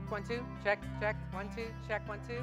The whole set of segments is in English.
1, 2. Check, check. 1, 2. Check, 1, 2.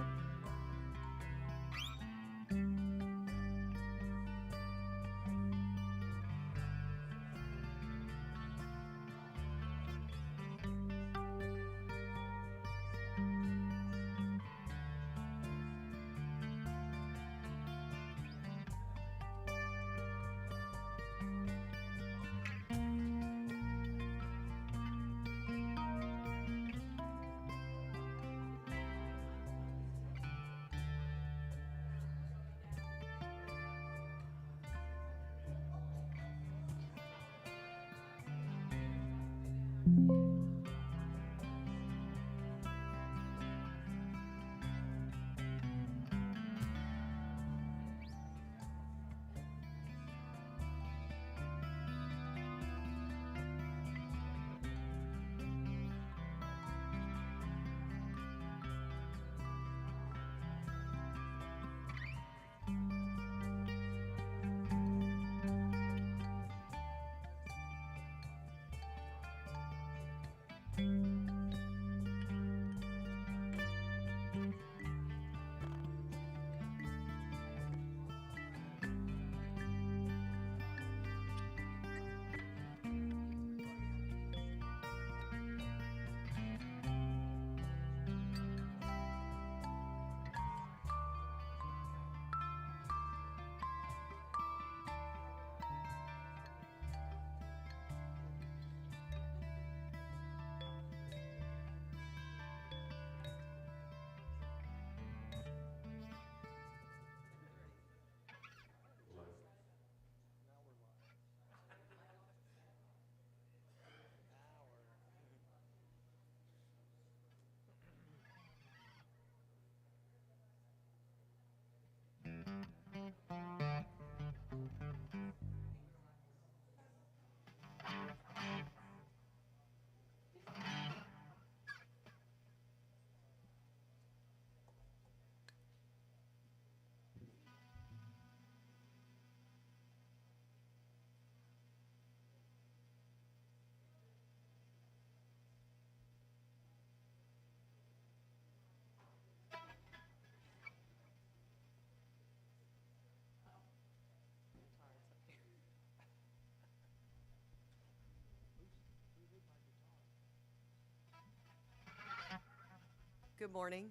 Good morning.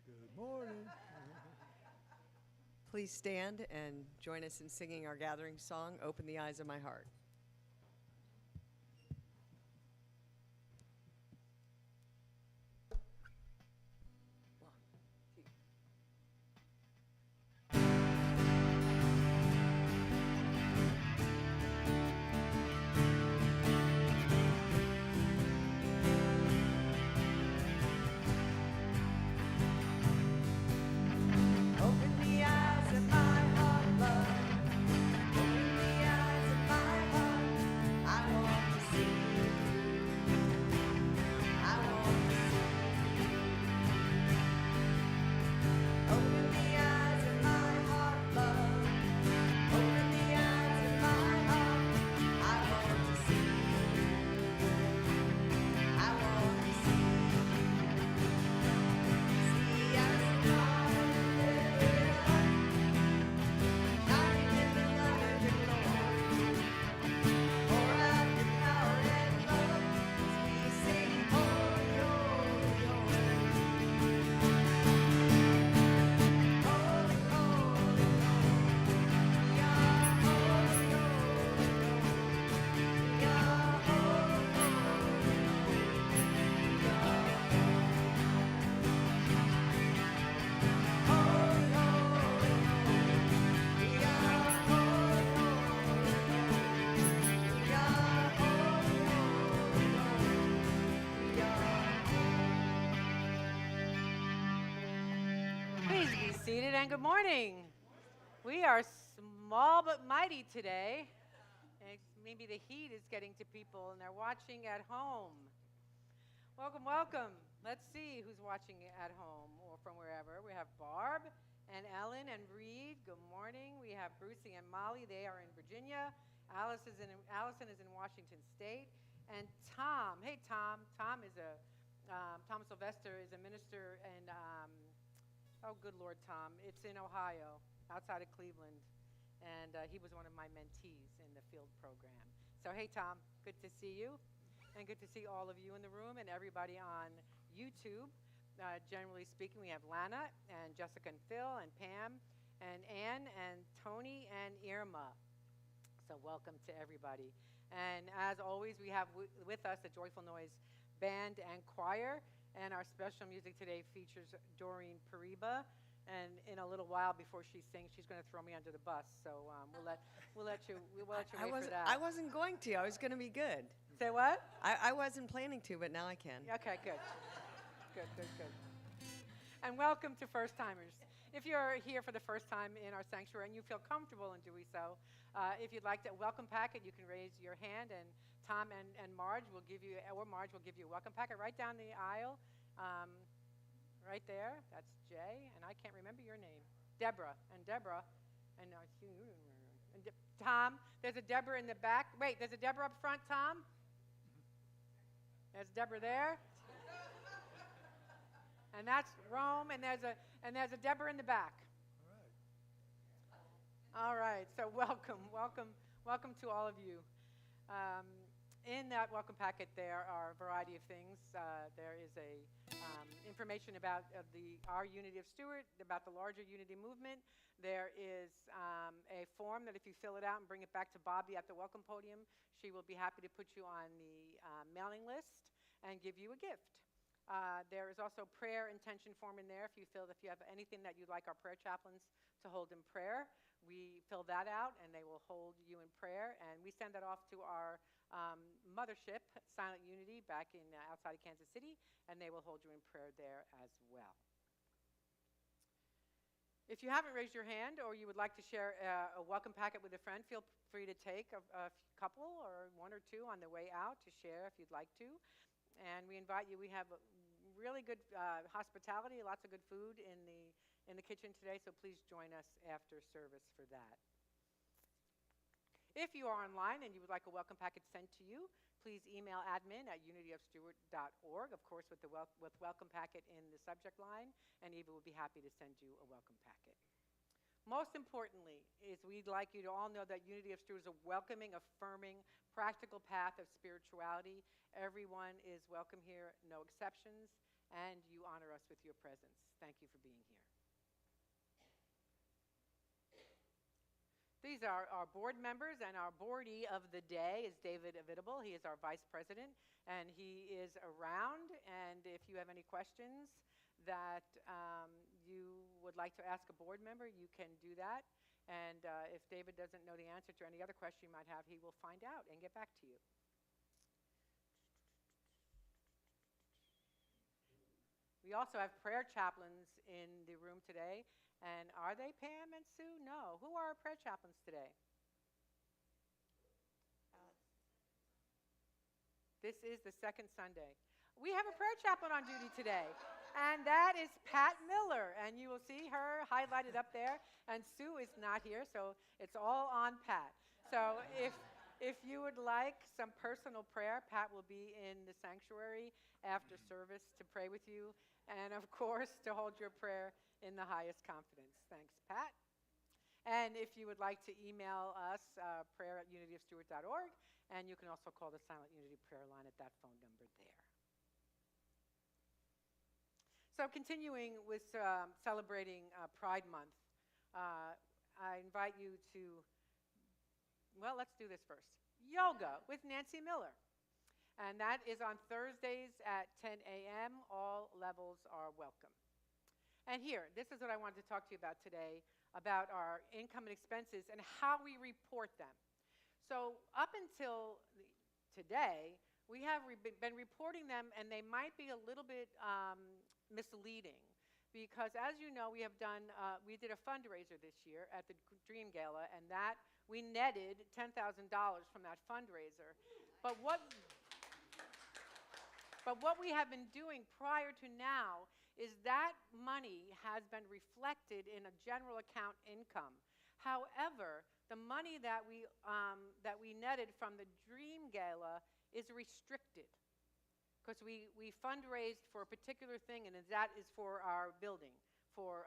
Good morning. Please stand and join us in singing our gathering song, Open the Eyes of My Heart. Open the eyes of my heart, love. Open the eyes of my heart. I want to see you. I want to see you. Open the eyes of my heart, love. Open the eyes of my heart. I want to see you. I want to see you. See us apart. Please be seated and good morning. We are small but mighty today. Maybe the heat is getting to people and they're watching at home. Welcome, welcome. Let's see who's watching at home or from wherever. We have Barb and Ellen and Reed. Good morning. We have Brucey and Molly. They are in Virginia. Allison is in Washington State. And Tom. Hey, Tom. Tom Sylvester is a minister, and oh, good Lord, Tom. It's in Ohio, outside of Cleveland, and he was one of my mentees in the field program. So, hey, Tom, good to see you, and good to see all of you in the room and everybody on YouTube. Generally speaking, we have Lana and Jessica and Phil and Pam and Ann and Tony and Irma. So welcome to everybody. And as always, we have with us the Joyful Noise Band and Choir. And our special music today features Doreen Pariba. And in a little while before she sings, she's going to throw me under the bus. So we'll let you wait for that. I wasn't going to. I was going to be good. Say what? I wasn't planning to, but now I can. Okay, good. Good. And welcome to first timers. If you're here for the first time in our sanctuary and you feel comfortable in doing so, if you'd like a welcome packet, you can raise your hand, and Tom and Marge will give you, or Marge will give you a welcome packet right down the aisle, right there. That's Jay, and I can't remember your name. Deborah, and Tom. There's a Deborah in the back. Wait, there's a Deborah up front, Tom. There's Deborah there. And that's Rome, and there's a Deborah in the back. All right. So welcome to all of you. In that welcome packet, there are a variety of things. There is information about our Unity of Stuart, about the larger Unity movement. There is a form that if you fill it out and bring it back to Bobby at the welcome podium, she will be happy to put you on the mailing list and give you a gift. There is also a prayer intention form in there. If you have anything that you'd like our prayer chaplains to hold in prayer, we fill that out and they will hold you in prayer. And we send that off to our mothership, Silent Unity, back in outside of Kansas City, and they will hold you in prayer there as well. If you haven't raised your hand or you would like to share a welcome packet with a friend, feel free to take a couple or one or two on the way out to share if you'd like to. And we invite you. We have really good hospitality, lots of good food in the kitchen today, so please join us after service for that. If you are online and you would like a welcome packet sent to you, please email admin@unityofstuart.org, of course with welcome packet in the subject line, and Eva will be happy to send you a welcome packet. Most importantly is we'd like you to all know that Unity of Stuart is a welcoming, affirming, practical path of spirituality. Everyone is welcome here, no exceptions, and you honor us with your presence. Thank you for being here. These are our board members, and our boardee of the day is David Avitable. He is our vice president, and he is around. And if you have any questions that you would like to ask a board member, you can do that. And if David doesn't know the answer to any other question you might have, he will find out and get back to you. We also have prayer chaplains in the room today. And are they Pam and Sue? No. Who are our prayer chaplains today? This is the second Sunday. We have a prayer chaplain on duty today, and that is Pat Miller. And you will see her highlighted up there. And Sue is not here, so it's all on Pat. So if you would like some personal prayer, Pat will be in the sanctuary after service to pray with you, and of course to hold your prayer in the highest confidence. Thanks, Pat. And if you would like to email us, prayer@unityofstuart.org, and you can also call the Silent Unity prayer line at that phone number there. So continuing with celebrating Pride Month, I invite you to, well, let's do this first. Yoga with Nancy Miller. And that is on Thursdays at 10 a.m. All levels are welcome. And here, this is what I wanted to talk to you about today, about our income and expenses and how we report them. So up until today, we have been reporting them, and they might be a little bit misleading, because as you know, we did a fundraiser this year at the Dream Gala, and that we netted $10,000 from that fundraiser. But what we have been doing prior to now is that money has been reflected in a general account income. However, the money that we netted from the Dream Gala is restricted. because we fundraised for a particular thing, and that is for our building, for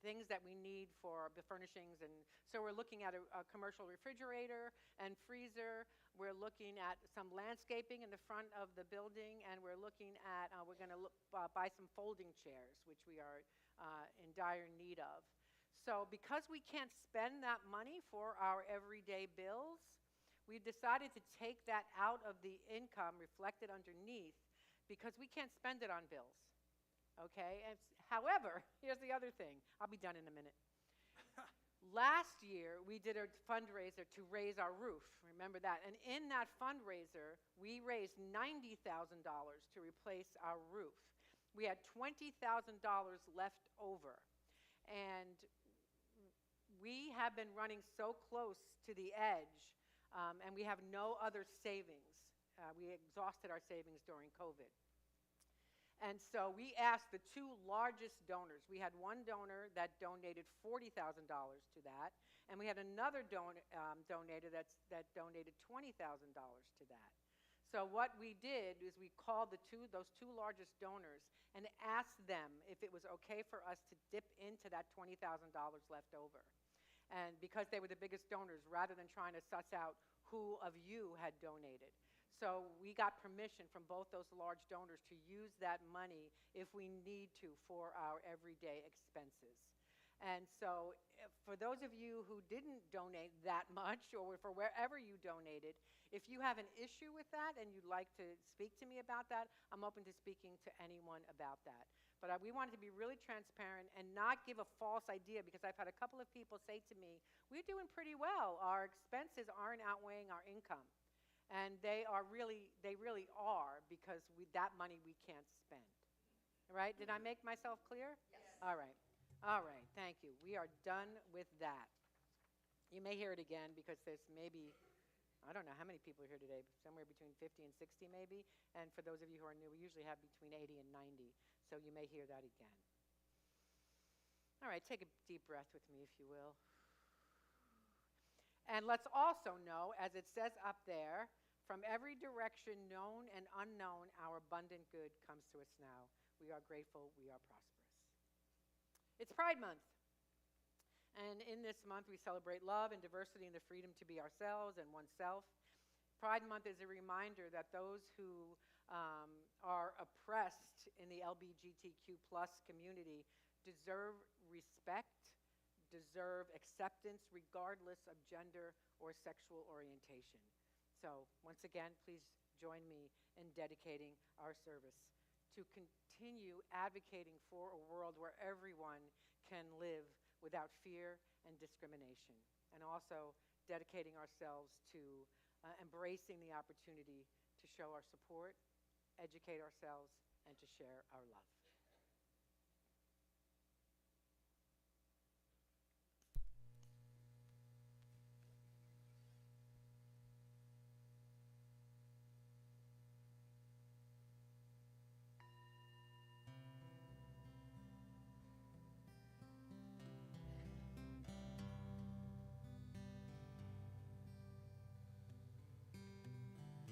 things that we need for the furnishings. And so we're looking at a commercial refrigerator and freezer. We're looking at some landscaping in the front of the building, and we're looking at, we're going to buy some folding chairs, which we are in dire need of. So because we can't spend that money for our everyday bills, we decided to take that out of the income reflected underneath, because we can't spend it on bills. Okay? And however, here's the other thing. I'll be done in a minute. Last year, we did a fundraiser to raise our roof. Remember that? And in that fundraiser, we raised $90,000 to replace our roof. We had $20,000 left over. And we have been running so close to the edge, and we have no other savings. We exhausted our savings during COVID. And so we asked the two largest donors. We had one donor that donated $40,000 to that, and we had another donator that donated $20,000 to that. So what we did is we called those two largest donors and asked them if it was okay for us to dip into that $20,000 left over. And because they were the biggest donors, rather than trying to suss out who of you had donated. So we got permission from both those large donors to use that money if we need to for our everyday expenses. And so for those of you who didn't donate that much, or for wherever you donated, if you have an issue with that and you'd like to speak to me about that, I'm open to speaking to anyone about that. But we wanted to be really transparent and not give a false idea, because I've had a couple of people say to me, we're doing pretty well. Our expenses aren't outweighing our income. And they really are, because that money we can't spend. Right? Did I make myself clear? Yes. All right. All right. Thank you. We are done with that. You may hear it again, because there's maybe, I don't know how many people are here today, somewhere between 50 and 60 maybe. And for those of you who are new, we usually have between 80 and 90. So you may hear that again. All right. Take a deep breath with me, if you will. And let's also know, as it says up there, from every direction, known and unknown, our abundant good comes to us now. We are grateful, we are prosperous. It's Pride Month. And in this month, we celebrate love and diversity and the freedom to be ourselves and oneself. Pride Month is a reminder that those who are oppressed in the LGBTQ+ community deserve respect, deserve acceptance regardless of gender or sexual orientation. So once again, please join me in dedicating our service to continue advocating for a world where everyone can live without fear and discrimination, and also dedicating ourselves to embracing the opportunity to show our support, educate ourselves, and to share our love.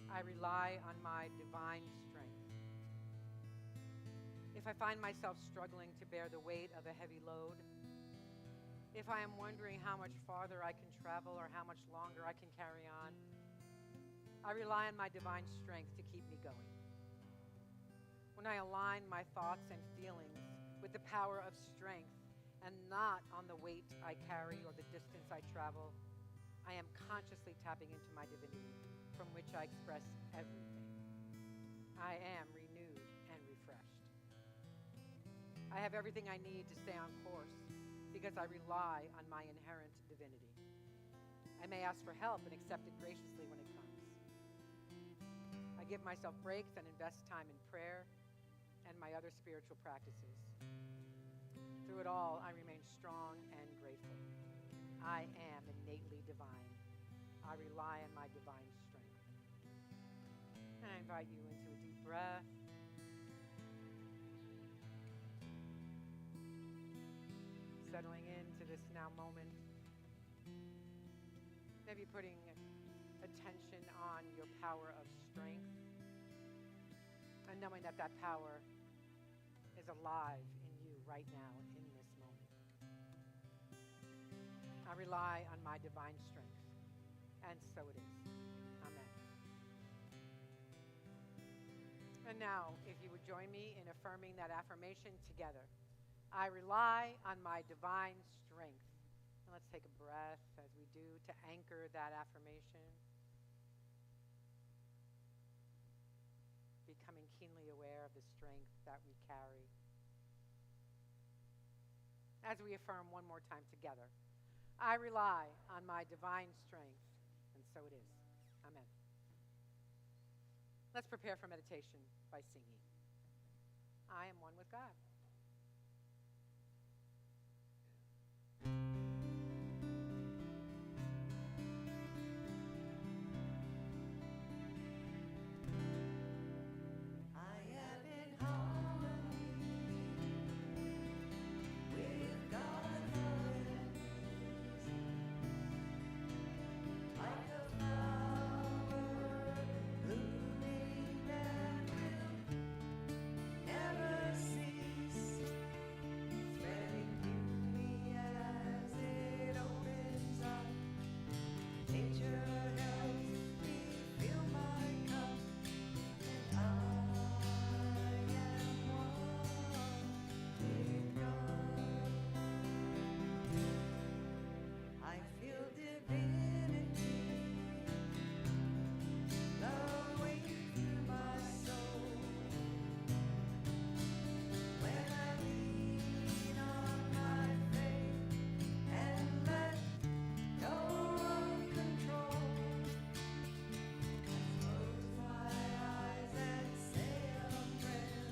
I rely on my divine strength. If I find myself struggling to bear the weight of a heavy load, if I am wondering how much farther I can travel or how much longer I can carry on, I rely on my divine strength to keep me going. When I align my thoughts and feelings with the power of strength and not on the weight I carry or the distance I travel, I am consciously tapping into my divinity, from which I express everything. I am renewed and refreshed. I have everything I need to stay on course because I rely on my inherent divinity. I may ask for help and accept it graciously when it comes. I give myself breaks and invest time in prayer and my other spiritual practices. Through it all, I remain strong and grateful. I am innately divine. I rely on my divine strength. And I invite you into a deep breath. Settling into this now moment. Maybe putting attention on your power of strength. And and knowing that that power is alive in you right now in this moment. I rely on my divine strength, and so it is. Amen. And now, if you would join me in affirming that affirmation together. I rely on my divine strength. And let's take a breath as we do to anchor that affirmation. Becoming keenly aware of the strength that we carry. As we affirm one more time together. I rely on my divine strength, and so it is. Amen. Let's prepare for meditation by singing. I am one with God. I am in harmony with God's heavens, like a flower blooming that will never cease, spreading beauty as it opens up. Nature helps me fill my cup. I am one with God. I feel divinity flowing through my soul when I lean on my faith and let go of control. Close my eyes and say a prayer,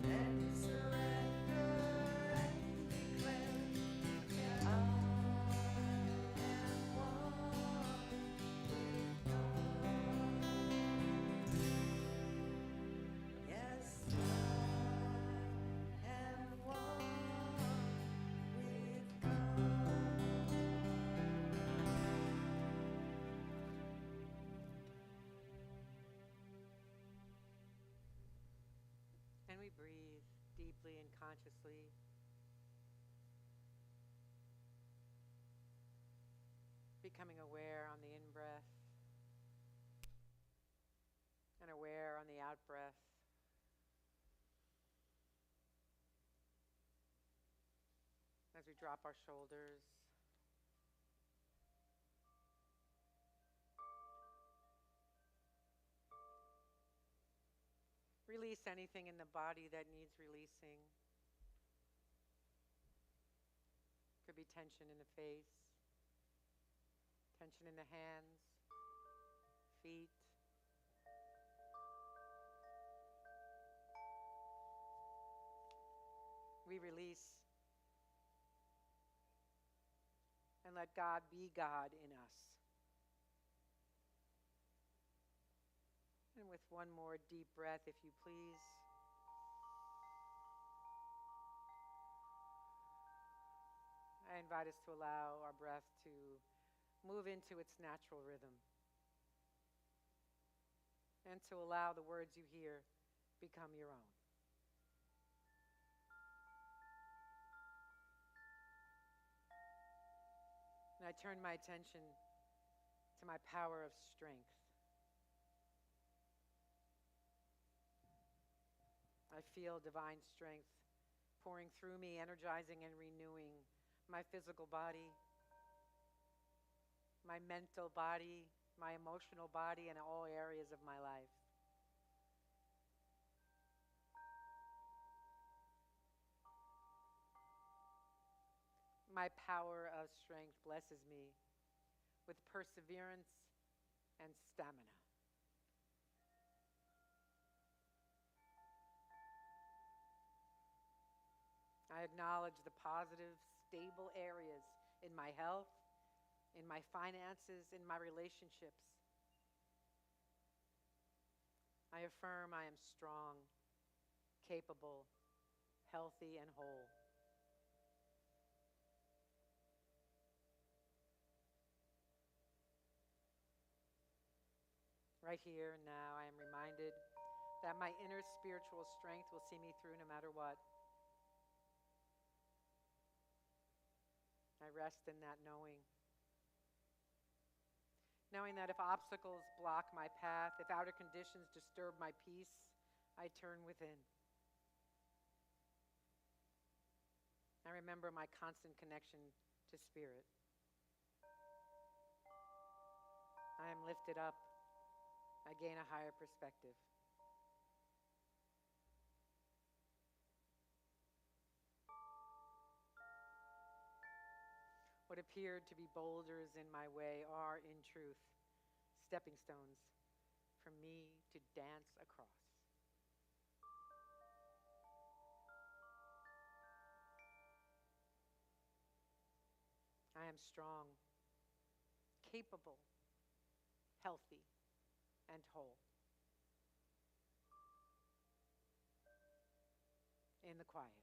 then surrender and declare that I am one with God. Yes, I am one with God. And we breathe deeply and consciously. Becoming aware on the in-breath and aware on the out-breath. As we drop our shoulders. Release anything in the body that needs releasing. Could be tension in the face, tension in the hands, feet. We release and let God be God in us. And with one more deep breath, if you please. I invite us to allow our breath to move into its natural rhythm. And to allow the words you hear become your own. And I turn my attention to my power of strength. I feel divine strength pouring through me, energizing and renewing my physical body, my mental body, my emotional body, and all areas of my life. My power of strength blesses me with perseverance and stamina. I acknowledge the positive, stable areas in my health, in my finances, in my relationships. I affirm I am strong, capable, healthy, and whole. Right here and now, I am reminded that my inner spiritual strength will see me through no matter what. I rest in that knowing. Knowing that if obstacles block my path, if outer conditions disturb my peace, I turn within. I remember my constant connection to Spirit. I am lifted up. I gain a higher perspective. What appeared to be boulders in my way are, in truth, stepping stones for me to dance across. I am strong, capable, healthy, and whole. In the quiet.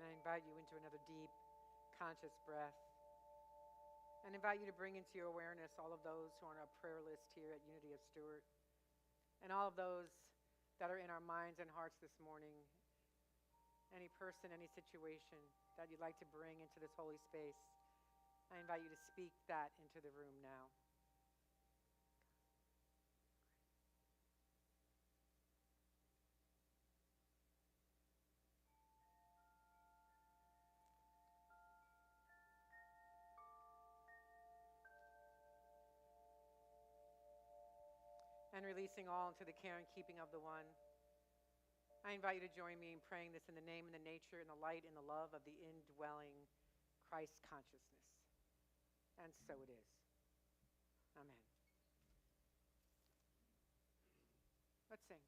And I invite you into another deep, conscious breath. And invite you to bring into your awareness all of those who are on our prayer list here at Unity of Stuart, and all of those that are in our minds and hearts this morning. Any person, any situation that you'd like to bring into this holy space, I invite you to speak that into the room now. And releasing all into the care and keeping of the one. I invite you to join me in praying this in the name and the nature and the light and the love of the indwelling Christ consciousness. And so it is. Amen. Let's sing.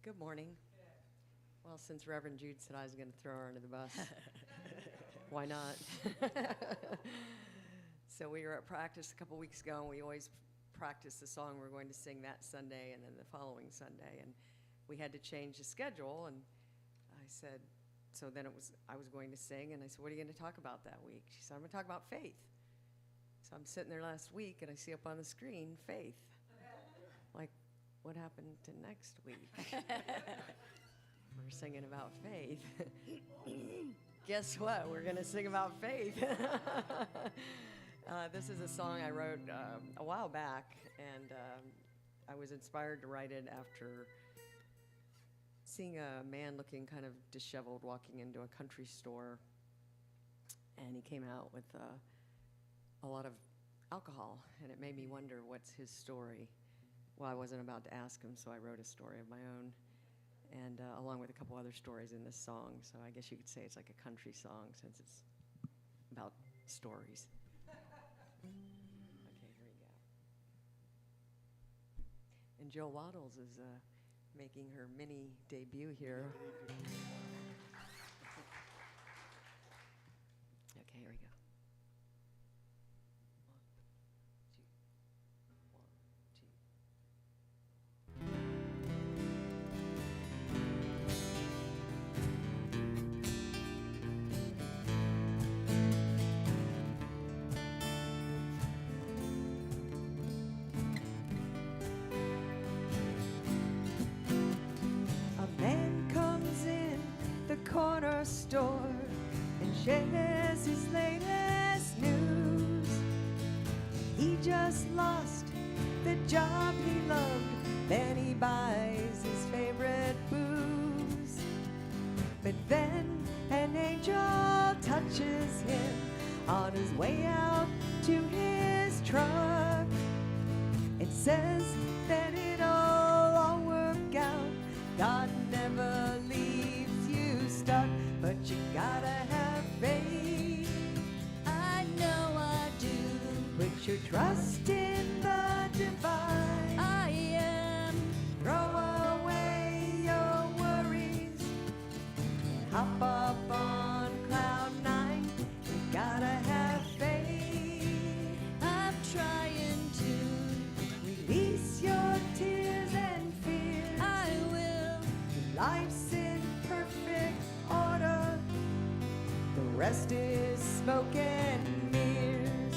Good morning. Well, since Reverend Jude said I was going to throw her under the bus, why not? So we were at practice a couple weeks ago, and we always practice the song we're going to sing that Sunday and then the following Sunday. And we had to change the schedule, and I said, so then I was going to sing, and I said, what are you going to talk about that week? She said, I'm going to talk about faith. So I'm sitting there last week, and I see up on the screen, faith. Like, what happened to next week? We're singing about faith. Guess what? We're going to sing about faith. This is a song I wrote a while back, and I was inspired to write it after seeing a man looking kind of disheveled walking into a country store, and he came out with a lot of alcohol, and it made me wonder what's his story. Well, I wasn't about to ask him, so I wrote a story of my own, and along with a couple other stories in this song. So I guess you could say it's like a country song since it's about stories. Okay, here we go. And Jill Waddles is making her mini debut here. Okay, here we go. A man comes in the corner store and shares his latest news. He just lost the job he loved, then he buys his favorite booze. But then an angel touches him on his way out to his truck and says that it'll all work out. God never leaves you stuck, but you gotta have faith. I know I do. Put your trust in the divine. I am. Throw away your worries. Hop up on cloud nine. You gotta have faith. I'm trying to release your tears and fears. I will. Life's in perfect order. The rest is smoke and mirrors.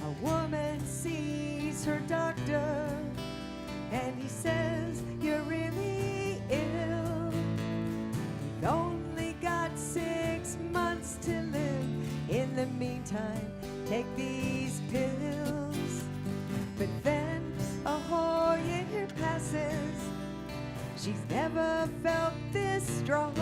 A woman sees her doctor and he says, you're really ill. You've only got 6 months to live. In the meantime, take these pills. But then a whole year passes. She's never felt this strong.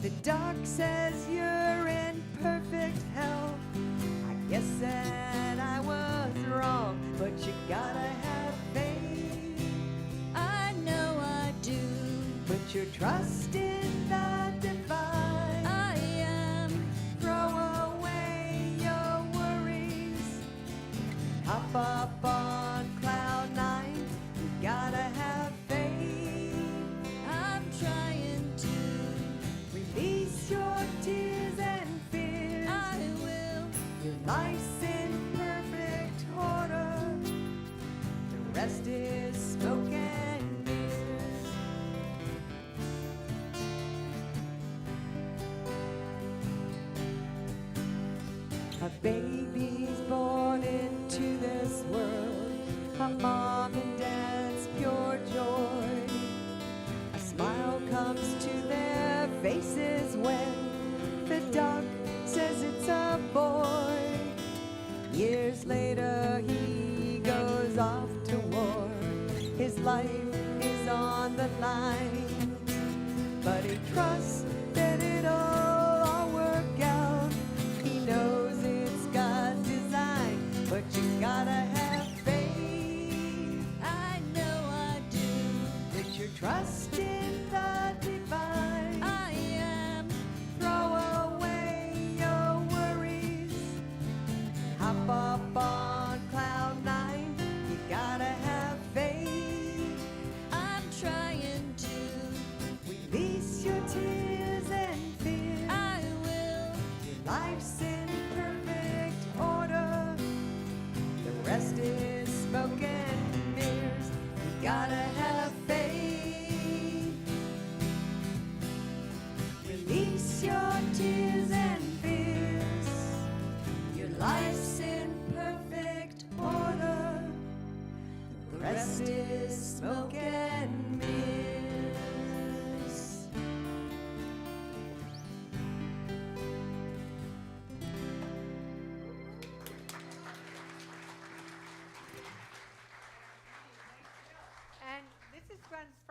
The doc says you're in perfect health. I guess that I was wrong, but you gotta have faith. I know I do. Put your trust in the divine. I am. Throw away your worries. Hop up on cloud nine. You gotta have faith. I'm trying to release your tears and fears. I will. Your life's in perfect order. The rest is smoke and mirrors. A baby's born into this world, a mom and dad's pure joy. A smile comes to their faces when the doc says it's a boy. Years later he goes off to war. His life is on the line, but he trusts that it'll all work out. He knows it's God's design, but you gotta have faith. I know I do. Put your trust in the divine. I am. Throw away your worries.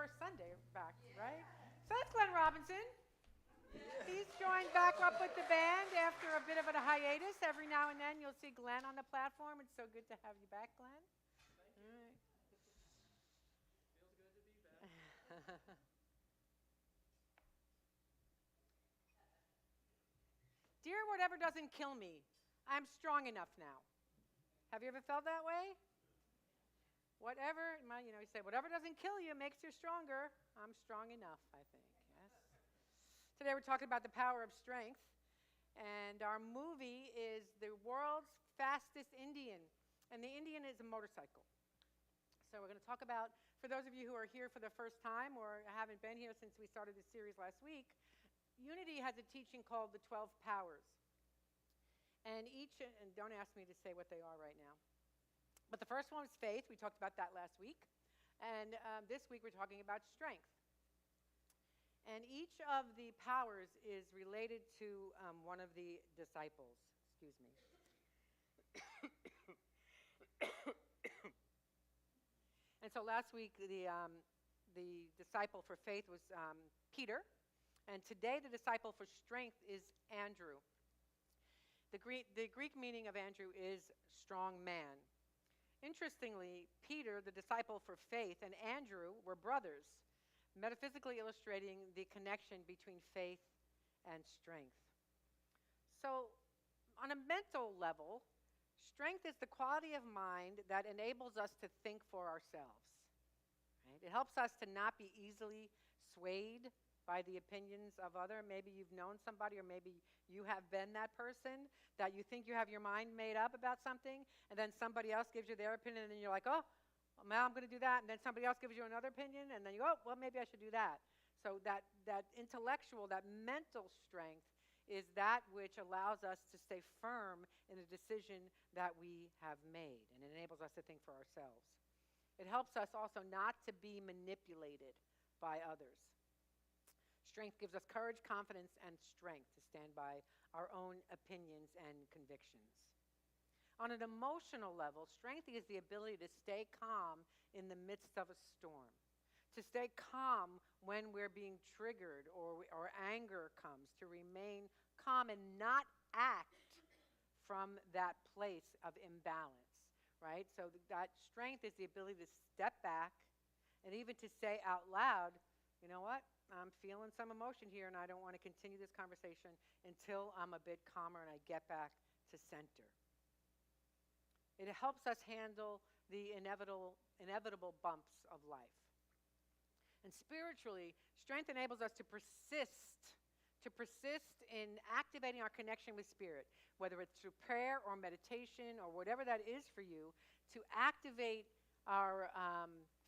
first Sunday back, right? So that's Glenn Robinson. He's joined back up with the band after a bit of a hiatus. Every now and then you'll see Glenn on the platform. It's so good to have you back, Glenn. All right. Feels good to be back. Dear whatever doesn't kill me, I'm strong enough now. Have you ever felt that way? Whatever, you say, whatever doesn't kill you makes you stronger. I'm strong enough, I think, yes. Today we're talking about the power of strength, and our movie is the world's fastest Indian, and the Indian is a motorcycle. So we're going to talk about, for those of you who are here for the first time or haven't been here since we started this series last week, Unity has a teaching called the 12 Powers. And don't ask me to say what they are right now. But the first one was faith. We talked about that last week. And this week we're talking about strength. And each of the powers is related to one of the disciples. Excuse me. And so last week the disciple for faith was Peter. And today the disciple for strength is Andrew. The Greek meaning of Andrew is strong man. Interestingly, Peter, the disciple for faith, and Andrew were brothers, metaphysically illustrating the connection between faith and strength. So, on a mental level, strength is the quality of mind that enables us to think for ourselves. Right? It helps us to not be easily swayed by the opinions of others. Maybe you've known somebody, or maybe you have been that person that you think you have your mind made up about something, and then somebody else gives you their opinion, and then you're like, oh, well, now I'm going to do that, and then somebody else gives you another opinion, and then you go, oh, well, maybe I should do that. So that intellectual, that mental strength is that which allows us to stay firm in a decision that we have made, and it enables us to think for ourselves. It helps us also not to be manipulated by others. Strength gives us courage, confidence, and strength to stand by our own opinions and convictions. On an emotional level, strength is the ability to stay calm in the midst of a storm, to stay calm when we're being triggered or anger comes, to remain calm and not act from that place of imbalance, right? So that strength is the ability to step back and even to say out loud, you know what? I'm feeling some emotion here, and I don't want to continue this conversation until I'm a bit calmer and I get back to center. It helps us handle the inevitable bumps of life. And spiritually, strength enables us to persist in activating our connection with Spirit, whether it's through prayer or meditation or whatever that is for you, to activate our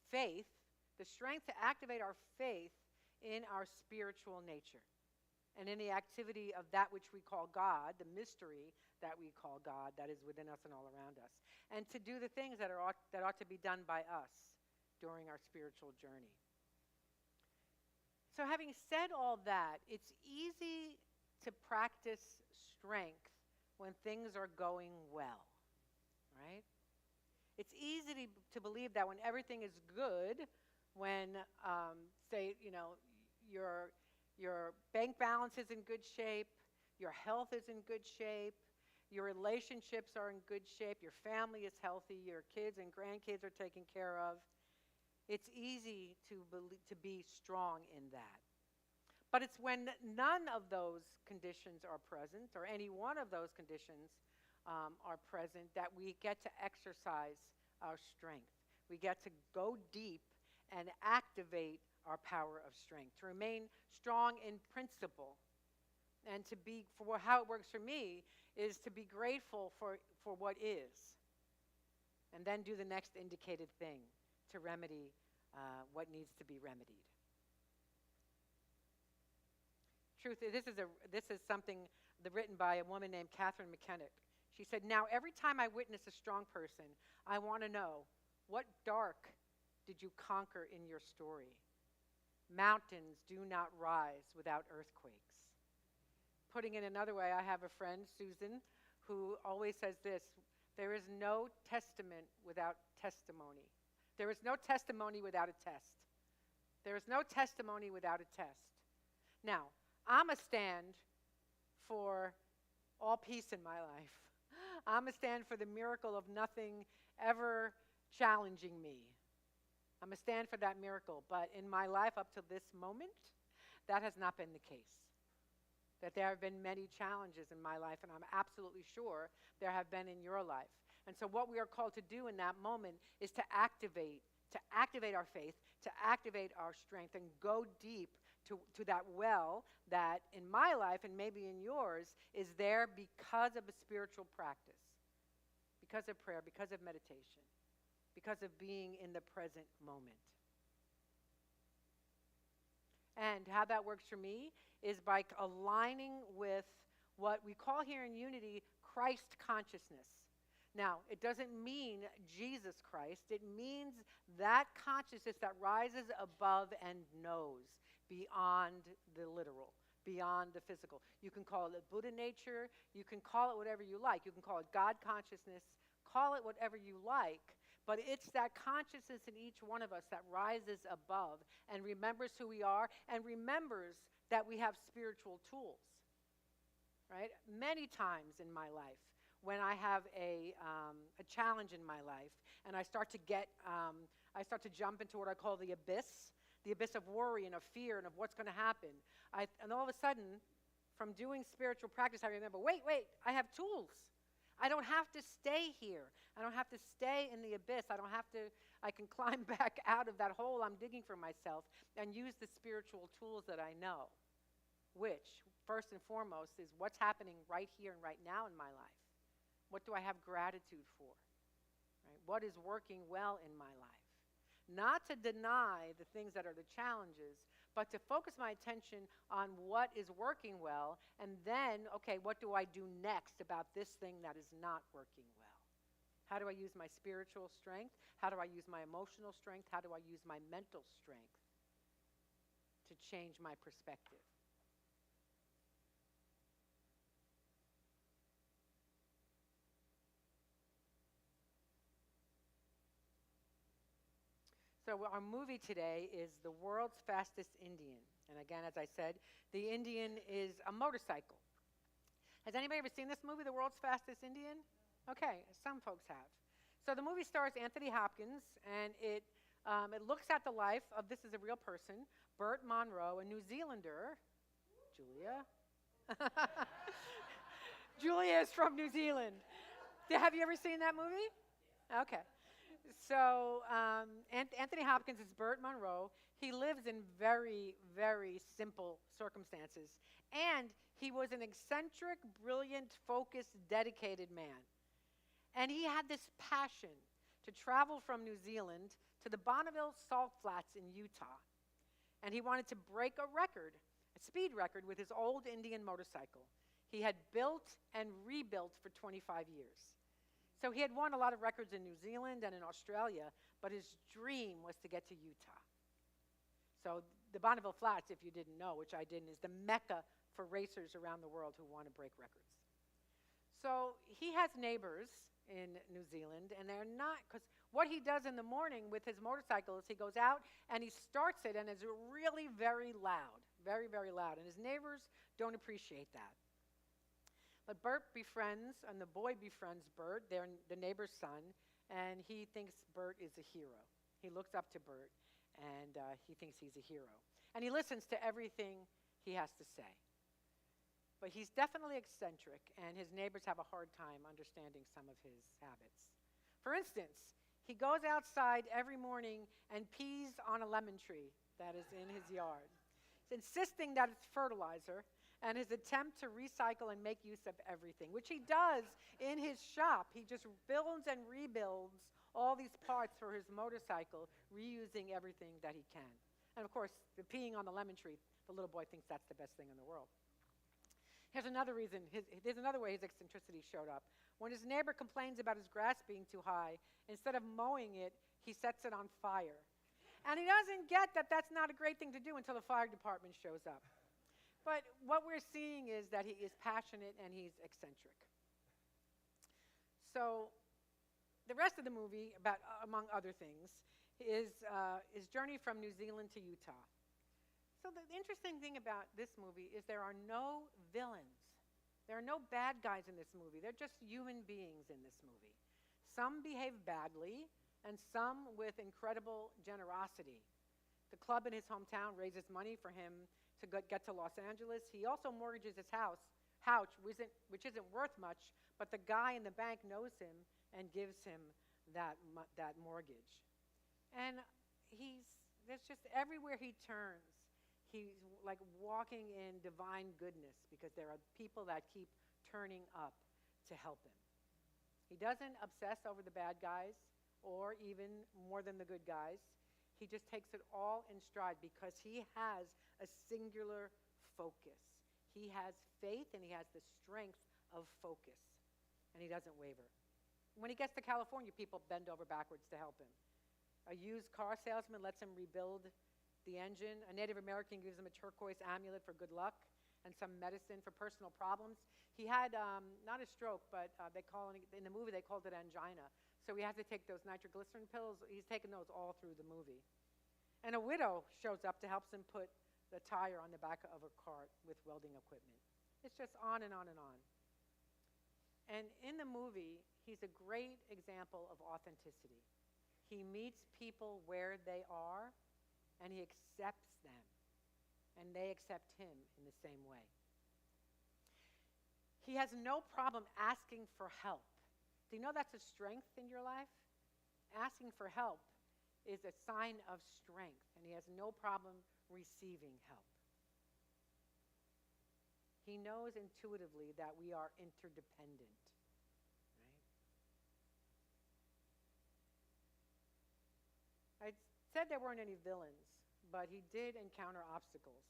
faith, the strength to activate our faith in our spiritual nature and in the activity of that which we call God, the mystery that we call God that is within us and all around us, and to do the things that ought to be done by us during our spiritual journey. So having said all that, it's easy to practice strength when things are going well, right? It's easy to believe that when everything is good, when, say, your bank balance is in good shape, your health is in good shape, your relationships are in good shape, your family is healthy, your kids and grandkids are taken care of. It's easy to be strong in that. But it's when none of those conditions are present, or any one of those conditions are present, that we get to exercise our strength. We get to go deep and activate our power of strength, to remain strong in principle, and to be, for how it works for me, is to be grateful for what is, and then do the next indicated thing to remedy what needs to be remedied. Truth, this is something written by a woman named Catherine McKennitt. She said, now every time I witness a strong person, I want to know, what dark did you conquer in your story? Mountains do not rise without earthquakes. Putting it another way, I have a friend, Susan, who always says this, there is no testament without testimony. There is no testimony without a test. There is no testimony without a test. Now, I'm a stand for all peace in my life. I'm a stand for the miracle of nothing ever challenging me. I'm a stand for that miracle. But in my life up to this moment, that has not been the case. That there have been many challenges in my life, and I'm absolutely sure there have been in your life. And so what we are called to do in that moment is to activate our faith, to activate our strength, and go deep to that well that in my life and maybe in yours is there because of a spiritual practice, because of prayer, because of meditation, because of being in the present moment. And how that works for me is by aligning with what we call here in Unity Christ consciousness. Now, it doesn't mean Jesus Christ. It means that consciousness that rises above and knows beyond the literal, beyond the physical. You can call it Buddha nature. You can call it whatever you like. You can call it God consciousness. Call it whatever you like. But it's that consciousness in each one of us that rises above and remembers who we are and remembers that we have spiritual tools, right? Many times in my life, when I have a challenge in my life and I start to jump into what I call the abyss of worry and of fear and of what's going to happen. And all of a sudden, from doing spiritual practice, I remember, wait, I have tools. I don't have to stay here. I don't have to stay in the abyss. I can climb back out of that hole I'm digging for myself and use the spiritual tools that I know, which, first and foremost, is what's happening right here and right now in my life. What do I have gratitude for? Right? What is working well in my life? Not to deny the things that are the challenges, but to focus my attention on what is working well, and then, okay, what do I do next about this thing that is not working well? How do I use my spiritual strength? How do I use my emotional strength? How do I use my mental strength to change my perspective? So our movie today is The World's Fastest Indian. And again, as I said, the Indian is a motorcycle. Has anybody ever seen this movie, The World's Fastest Indian? Okay, some folks have. So the movie stars Anthony Hopkins, and it looks at the life of, this is a real person, Bert Monroe, a New Zealander. Julia? Julia is from New Zealand. Have you ever seen that movie? Okay. So Anthony Hopkins is Bert Monroe. He lives in very, very simple circumstances. And he was an eccentric, brilliant, focused, dedicated man. And he had this passion to travel from New Zealand to the Bonneville Salt Flats in Utah. And he wanted to break a record, a speed record, with his old Indian motorcycle. He had built and rebuilt for 25 years. So he had won a lot of records in New Zealand and in Australia, but his dream was to get to Utah. So the Bonneville Flats, if you didn't know, which I didn't, is the mecca for racers around the world who want to break records. So he has neighbors in New Zealand, and they're not, because what he does in the morning with his motorcycle is he goes out and he starts it, and it's really very loud, very, very loud, and his neighbors don't appreciate that. But Bert befriends, and the boy befriends Bert, the neighbor's son, and he thinks Bert is a hero. He looks up to Bert, and he thinks he's a hero. And he listens to everything he has to say. But he's definitely eccentric, and his neighbors have a hard time understanding some of his habits. For instance, he goes outside every morning and pees on a lemon tree that is in his yard. He's insisting that it's fertilizer, and his attempt to recycle and make use of everything, which he does in his shop. He just builds and rebuilds all these parts for his motorcycle, reusing everything that he can. And of course, the peeing on the lemon tree, the little boy thinks that's the best thing in the world. Here's another reason, there's another way his eccentricity showed up. When his neighbor complains about his grass being too high, instead of mowing it, he sets it on fire. And he doesn't get that that's not a great thing to do until the fire department shows up. But what we're seeing is that he is passionate and he's eccentric. So the rest of the movie, among other things, his journey from New Zealand to Utah. So the interesting thing about this movie is there are no villains. There are no bad guys in this movie. They're just human beings in this movie. Some behave badly, and some with incredible generosity. The club in his hometown raises money for him to get to Los Angeles. He also mortgages his house, which isn't worth much, but the guy in the bank knows him and gives him that mortgage. And there's just everywhere he turns, he's like walking in divine goodness because there are people that keep turning up to help him. He doesn't obsess over the bad guys or even more than the good guys. He just takes it all in stride because he has a singular focus. He has faith and he has the strength of focus, and he doesn't waver. When he gets to California, people bend over backwards to help him. A used car salesman lets him rebuild the engine. A Native American gives him a turquoise amulet for good luck and some medicine for personal problems. He had not a stroke, but in the movie they called it angina. So he had to take those nitroglycerin pills. He's taken those all through the movie. And a widow shows up to help him put the tire on the back of a cart with welding equipment. It's just on and on and on. And in the movie, he's a great example of authenticity. He meets people where they are, and he accepts them, and they accept him in the same way. He has no problem asking for help. Do you know that's a strength in your life? Asking for help is a sign of strength, and he has no problem receiving help. He knows intuitively that we are interdependent, right? I said there weren't any villains, but he did encounter obstacles.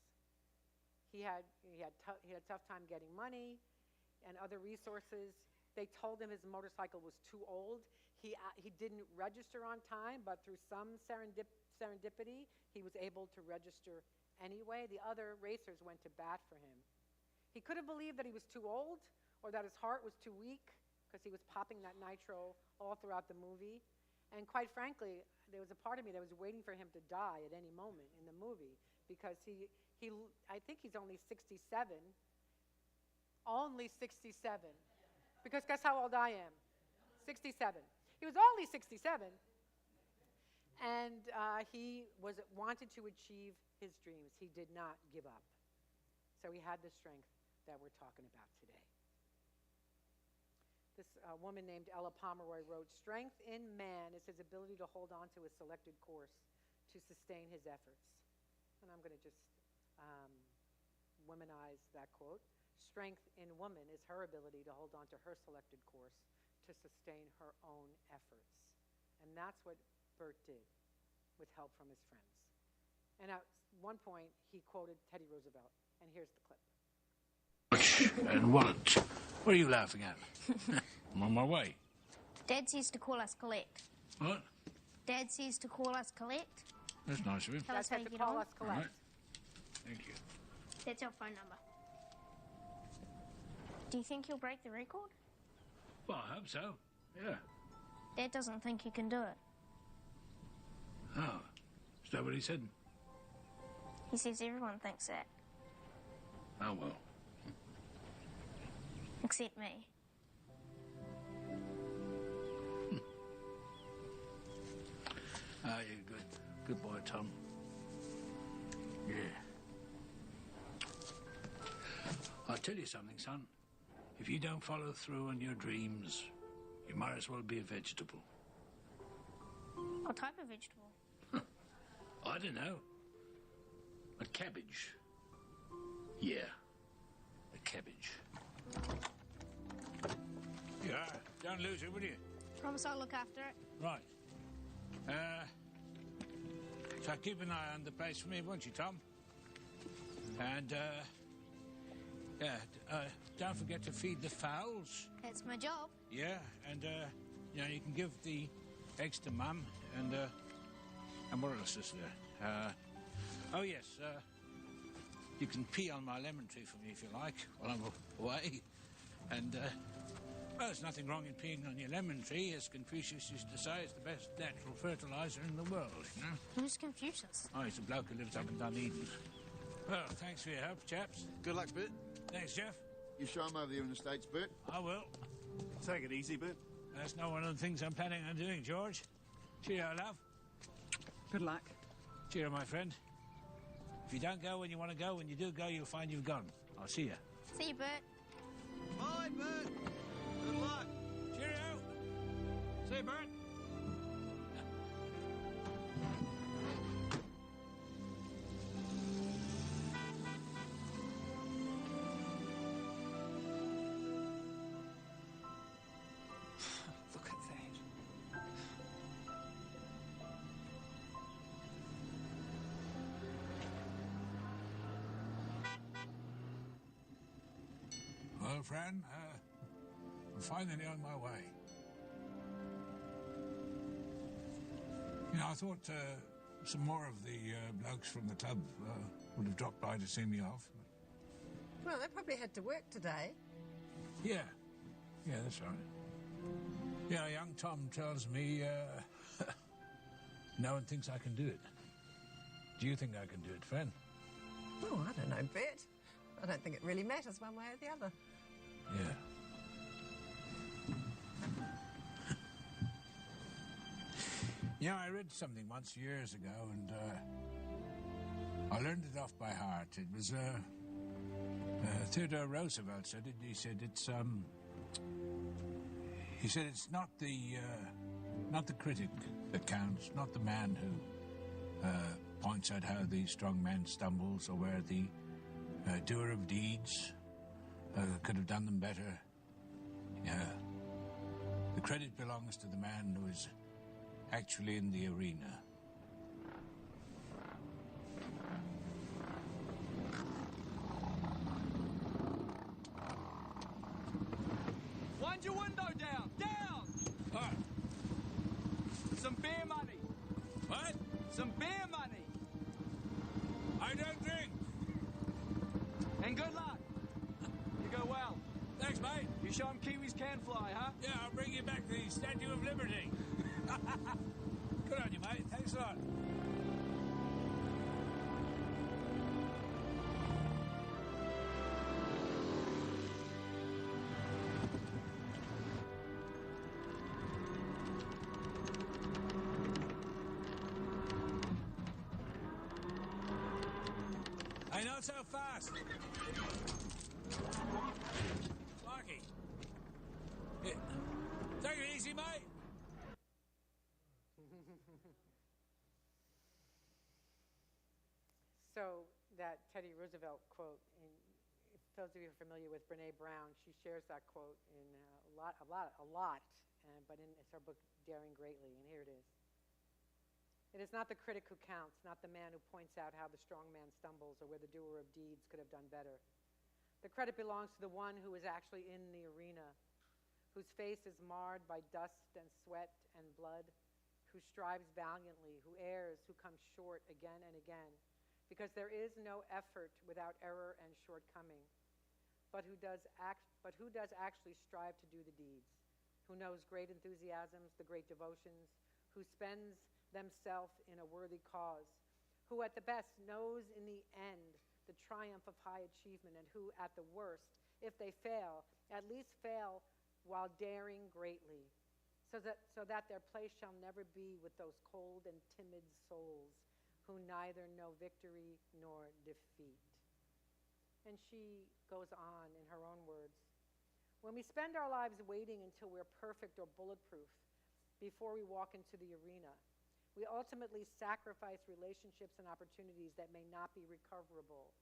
He had a tough time getting money and other resources. They told him his motorcycle was too old. He didn't register on time, but through some serendipity, he was able to register anyway. The other racers went to bat for him. He could have believed that he was too old or that his heart was too weak because he was popping that nitro all throughout the movie. And quite frankly, there was a part of me that was waiting for him to die at any moment in the movie because I think he's only 67. Only 67. Because guess how old I am? 67. He was only 67. And he wanted to achieve his dreams. He did not give up. So he had the strength that we're talking about today. This woman named Ella Pomeroy wrote, "Strength in man is his ability to hold on to a selected course to sustain his efforts." And I'm going to just womanize that quote. Strength in woman is her ability to hold on to her selected course to sustain her own efforts. And that's what Bert did with help from his friends. And at one point, he quoted Teddy Roosevelt. And here's the clip. And wallet. What are you laughing at? I'm on my way. Dad says to call us collect. What? Dad says to call us collect. That's nice of him. Tell us how you to get call on. us collect. Right. Thank you. That's our phone number. Do you think you'll break the record? Well, I hope so. Yeah. Dad doesn't think you can do it. Oh. Is that what he said? He says everyone thinks that, Oh, well. except me. Ah, you're good. Good boy, Tom. Yeah. I'll tell you something, son. If you don't follow through on your dreams, you might as well be a vegetable. What type of vegetable? I don't know. A cabbage. Yeah. A cabbage. Yeah, don't lose it, will you? Promise I'll look after it. Right. So keep an eye on the place for me, won't you, Tom? And, don't forget to feed the fowls. That's my job. Yeah, and, you can give the eggs to Mum, and what else is there? Oh, yes, you can pee on my lemon tree for me if you like, while I'm away. And, Well, there's nothing wrong in peeing on your lemon tree, as Confucius used to say. It's the best natural fertilizer in the world, you know? Who's Confucius? Oh, he's a bloke who lives up in Dunedin. Well, thanks for your help, chaps. Good luck, Bert. Thanks, Jeff. You show 'em over there in the States, Bert. I will. Take it easy, Bert. That's not one of the things I'm planning on doing, George. Cheerio, love. Good luck. Cheerio, my friend. If you don't go when you want to go, when you do go, you'll find you've gone. I'll see you. See you, Bert. Bye, Bert. Good luck. Cheerio. See you, Bert. Look at that. Well, friend, I'm finally on my way. You know, I thought some more of the blokes from the club would have dropped by to see me off. Well, they probably had to work today. Yeah, that's right. Yeah, young Tom tells me no one thinks I can do it. Do you think I can do it, friend? Oh, I don't know, Bert. I don't think it really matters one way or the other. Yeah. You know, I read something once years ago, and I learned it off by heart. It was Theodore Roosevelt said it. He said it's not the critic that counts, not the man who points out how the strong man stumbles or where the doer of deeds could have done them better. Yeah. The credit belongs to the man who is actually in the arena. Wind your window down! Down! What? Some beer money! What? Some beer money! I don't drink. And good luck! You go well. Thanks, mate. You show 'em Kiwis can fly, huh? Yeah, I'll bring you back the Statue of Liberty. Good on you, mate. Thanks a lot. Hey, not so fast. Lucky. Yeah. Take it easy, mate. So that Teddy Roosevelt quote, and if those of you who are familiar with Brene Brown, she shares that quote in a lot, but it's her book Daring Greatly, and here it is. It is not the critic who counts, not the man who points out how the strong man stumbles or where the doer of deeds could have done better. The credit belongs to the one who is actually in the arena, whose face is marred by dust and sweat and blood, who strives valiantly, who errs, who comes short again and again, because there is no effort without error and shortcoming, but who does actually strive to do the deeds, who knows great enthusiasms, the great devotions, who spends themselves in a worthy cause, who at the best knows in the end the triumph of high achievement, and who at the worst, if they fail, at least fail while daring greatly, so that their place shall never be with those cold and timid souls who neither know victory nor defeat. And she goes on in her own words. When we spend our lives waiting until we're perfect or bulletproof before we walk into the arena, we ultimately sacrifice relationships and opportunities that may not be recoverable.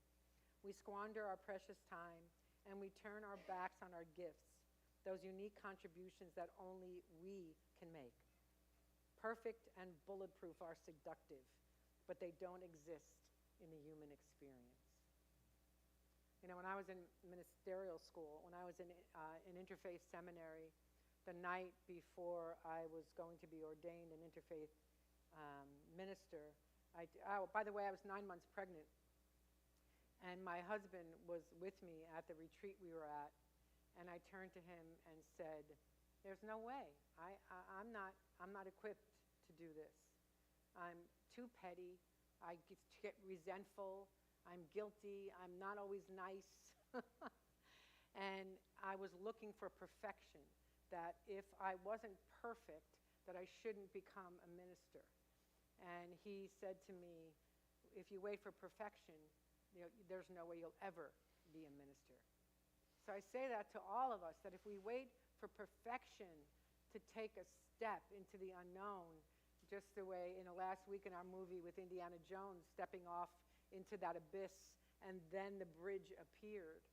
We squander our precious time, and we turn our backs on our gifts, those unique contributions that only we can make. Perfect and bulletproof are seductive, but they don't exist in the human experience. You know, when I was in ministerial school, when I was in interfaith seminary, the night before I was going to be ordained an interfaith minister, by the way, I was 9 months pregnant, and my husband was with me at the retreat we were at, And I turned to him and said, there's no way. I'm not equipped to do this. I'm too petty. I get resentful. I'm guilty. I'm not always nice. And I was looking for perfection, that if I wasn't perfect, that I shouldn't become a minister. And he said to me, if you wait for perfection, there's no way you'll ever be a minister. So I say that to all of us, that if we wait for perfection to take a step into the unknown, just the way in the last week in our movie with Indiana Jones stepping off into that abyss and then the bridge appeared.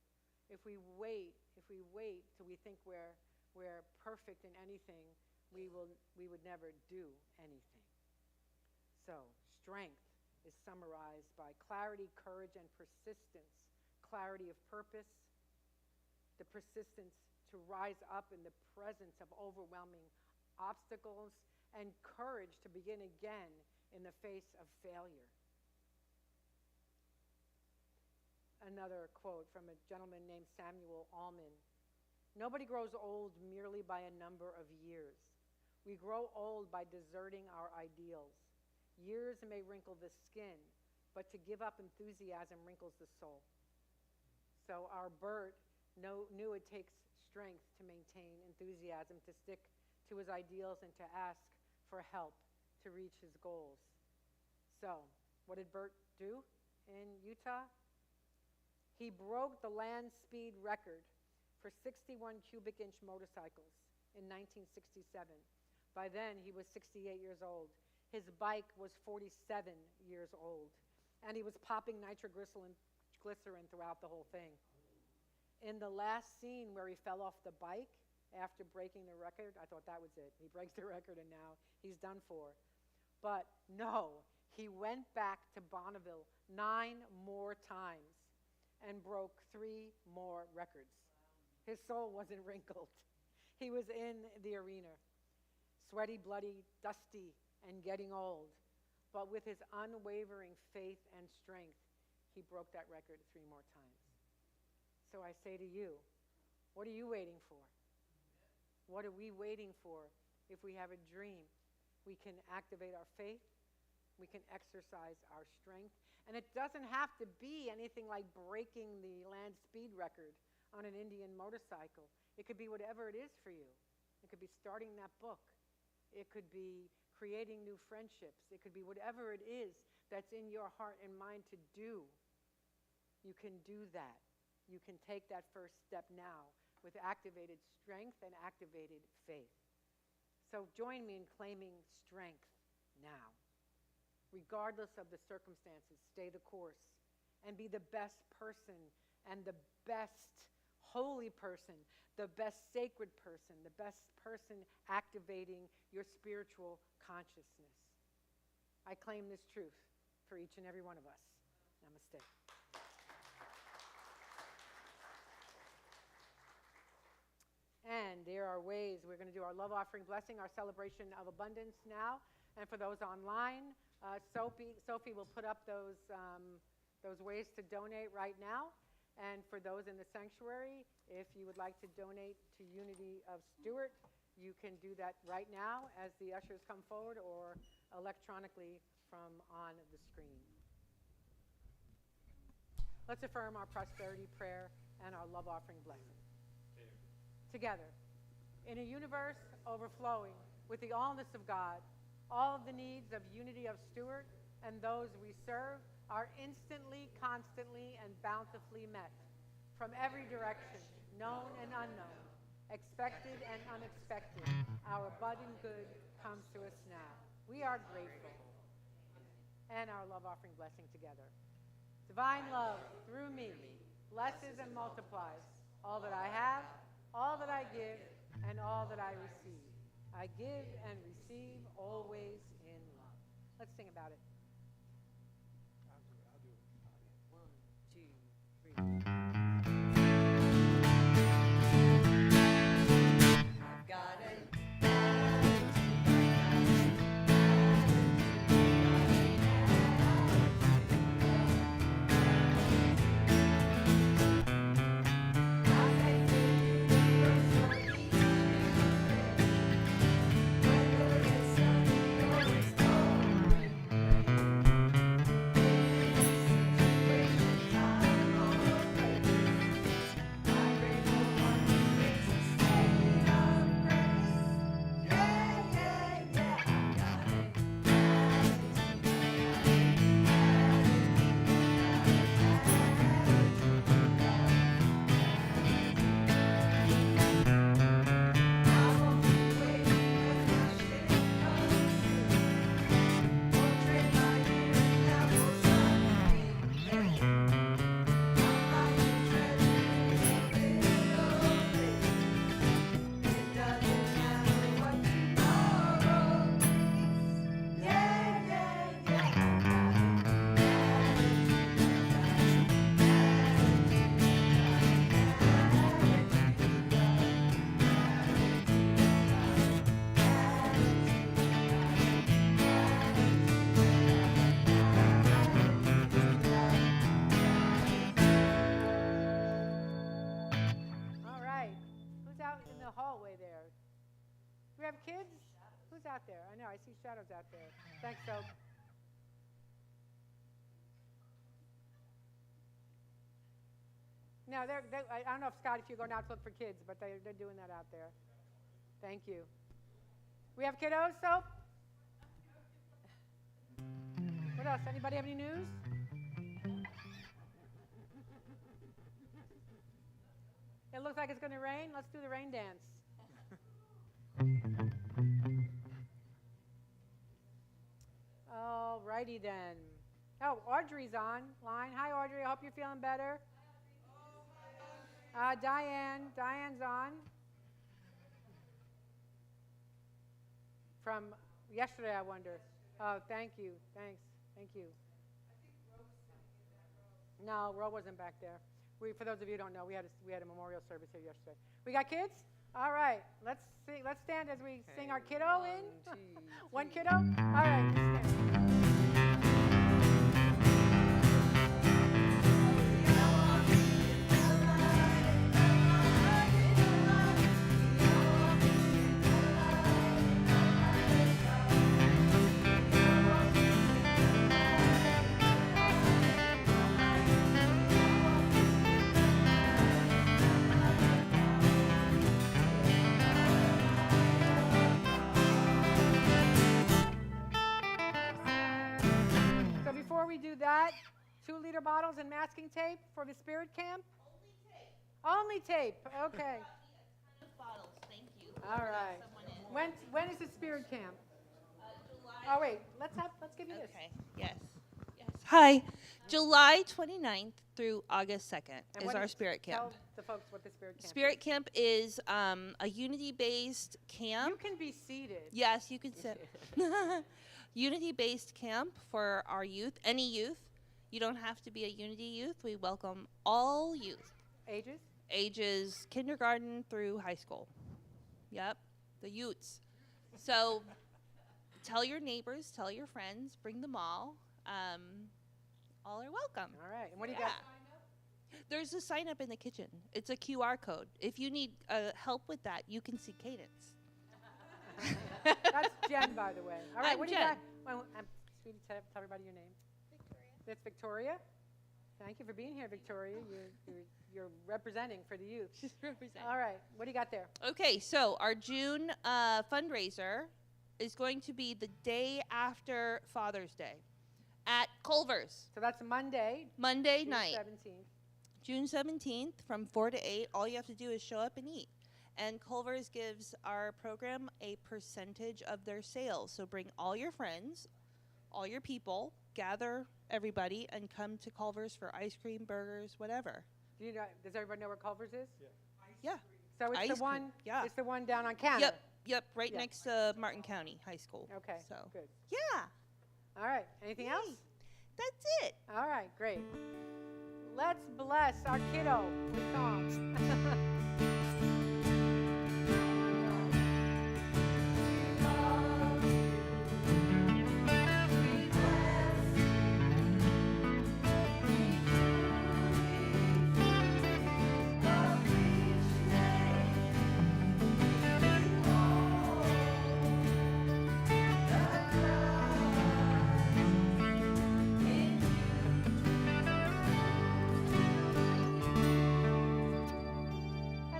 If we wait till we think we're perfect in anything, we would never do anything. So strength is summarized by clarity, courage, and persistence. Clarity of purpose, the persistence to rise up in the presence of overwhelming obstacles, and courage to begin again in the face of failure. Another quote from a gentleman named Samuel Ullman. Nobody grows old merely by a number of years. We grow old by deserting our ideals. Years may wrinkle the skin, but to give up enthusiasm wrinkles the soul. So our Bert knew it takes strength to maintain enthusiasm, to stick to his ideals, and to ask for help to reach his goals. So, what did Bert do in Utah? He broke the land speed record for 61 cubic inch motorcycles in 1967. By then, he was 68 years old. His bike was 47 years old, and he was popping nitroglycerin throughout the whole thing. In the last scene where he fell off the bike after breaking the record, I thought that was it. He breaks the record and now he's done for. But no, he went back to Bonneville 9 more times and broke 3 more records. His soul wasn't wrinkled. He was in the arena, sweaty, bloody, dusty, and getting old. But with his unwavering faith and strength, he broke that record 3 more times. So I say to you, what are you waiting for? What are we waiting for? If we have a dream, we can activate our faith, we can exercise our strength, and it doesn't have to be anything like breaking the land speed record on an Indian motorcycle. It could be whatever it is for you. It could be starting that book. It could be creating new friendships. It could be whatever it is that's in your heart and mind to do. You can do that. You can take that first step now with activated strength and activated faith. So join me in claiming strength now. Regardless of the circumstances, stay the course and be the best person and the best holy person, the best sacred person, the best person activating your spiritual consciousness. I claim this truth for each and every one of us. Namaste. And there are ways we're going to do our love offering blessing, our celebration of abundance now. And for those online, Sophie will put up those ways to donate right now. And for those in the sanctuary, if you would like to donate to Unity of Stuart, you can do that right now as the ushers come forward or electronically from on the screen. Let's affirm our prosperity prayer and our love offering blessing. Together, in a universe overflowing with the allness of God, all of the needs of Unity of Stuart and those we serve are instantly, constantly, and bountifully met from every direction, known and unknown, expected and unexpected. Our abundant good comes to us now. We are grateful. And our love offering blessing together. Divine love through me blesses and multiplies all that I have, all that I give, and all that I receive. I give and receive always in love. Let's sing about it. I've got the hallway there. Do we have kids? Who's out there? I know, I see shadows out there. Thanks, Soap. No, I don't know if, Scott, if you're going out to look for kids, but they're doing that out there. Thank you. We have kiddos, Soap? What else? Anybody have any news? It looks like it's going to rain. Let's do the rain dance. All righty then. Oh, Audrey's on line. Hi, Audrey. I hope you're feeling better. Diane's on. From yesterday, I wonder. Oh, thank you. Thanks. Thank you. No, Ro wasn't back there. For those of you who don't know, we had a memorial service here yesterday. We got kids? All right. Let's sing. Let's stand as we sing our kiddo in. One kiddo? All right. Let's stand. We do that, 2-liter bottles and masking tape for the spirit camp? Only tape. Okay. Bottles, thank you. All right. When is the spirit camp? July. Oh wait, let's give you this. Okay. Yes. Hi. July 29th through August 2nd is our spirit camp. Tell the folks what the spirit camp is. Spirit camp is a unity-based camp. You can be seated. Yes, you can sit. Unity-based camp for our youth, any youth. You don't have to be a Unity youth. We welcome all youth. Ages? Ages kindergarten through high school. Yep, the youths. So tell your neighbors, tell your friends, bring them all. All are welcome. All right. And what do you got? There's a sign up in the kitchen. It's a QR code. If you need help with that, you can see Cadence. That's Jen, by the way. All right, I'm what Jen. do you got? Well, sweetie, tell everybody your name. Victoria. That's Victoria. Thank you for being here, Victoria. You're representing for the youth. She's representing. All right, what do you got there? Okay, so our June fundraiser is going to be the day after Father's Day at Culver's. So that's Monday. Monday June night. 17th. June 17th from 4 to 8. All you have to do is show up and eat. And Culver's gives our program a percentage of their sales. So bring all your friends, all your people, gather everybody, and come to Culver's for ice cream, burgers, whatever. Does everybody know where Culver's is? Yeah. So it's Ice the cream, one. yeah. It's the one down on Canada. Yep, right Yeah. next to Martin County High School. Okay. So Good. yeah. All right. Anything else? That's it. All right. Great. Let's bless our kiddo with songs.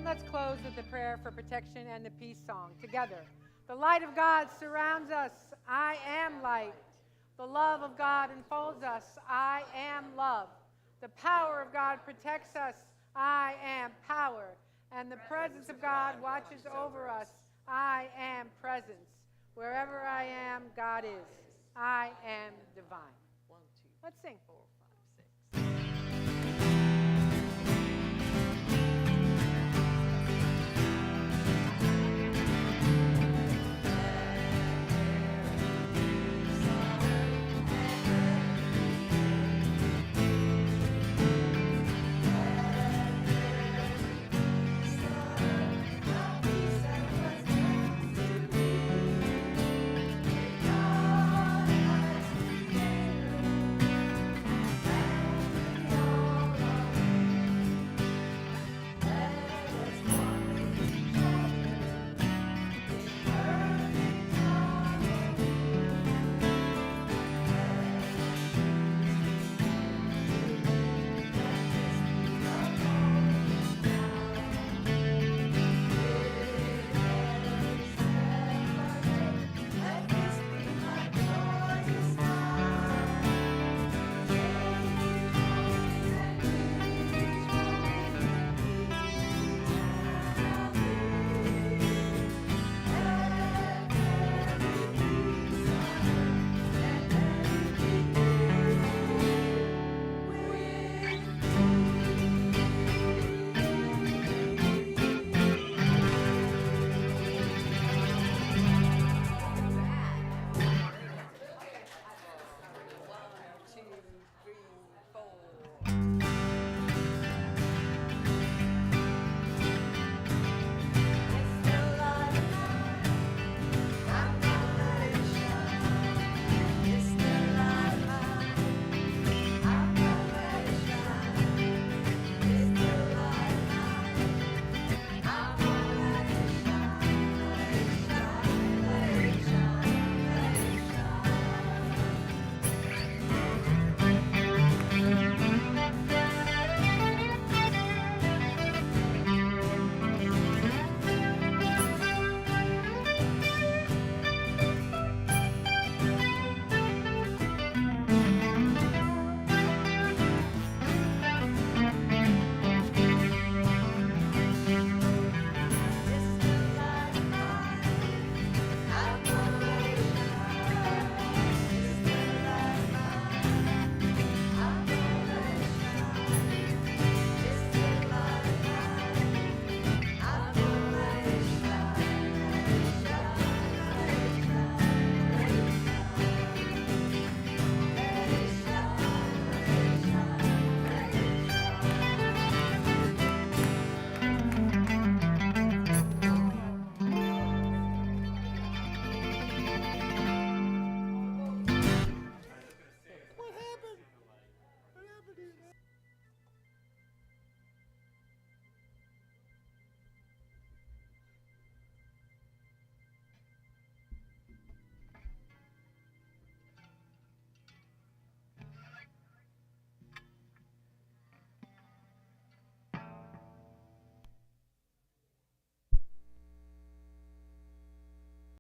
Let's close with the prayer for protection and the peace song together. The light of God surrounds us. I am light. The love of God enfolds us. I am love. The power of God protects us. I am power. And the presence of God watches over us. I am presence. Wherever I am, God is. I am divine. 1, 2. Let's sing. 4.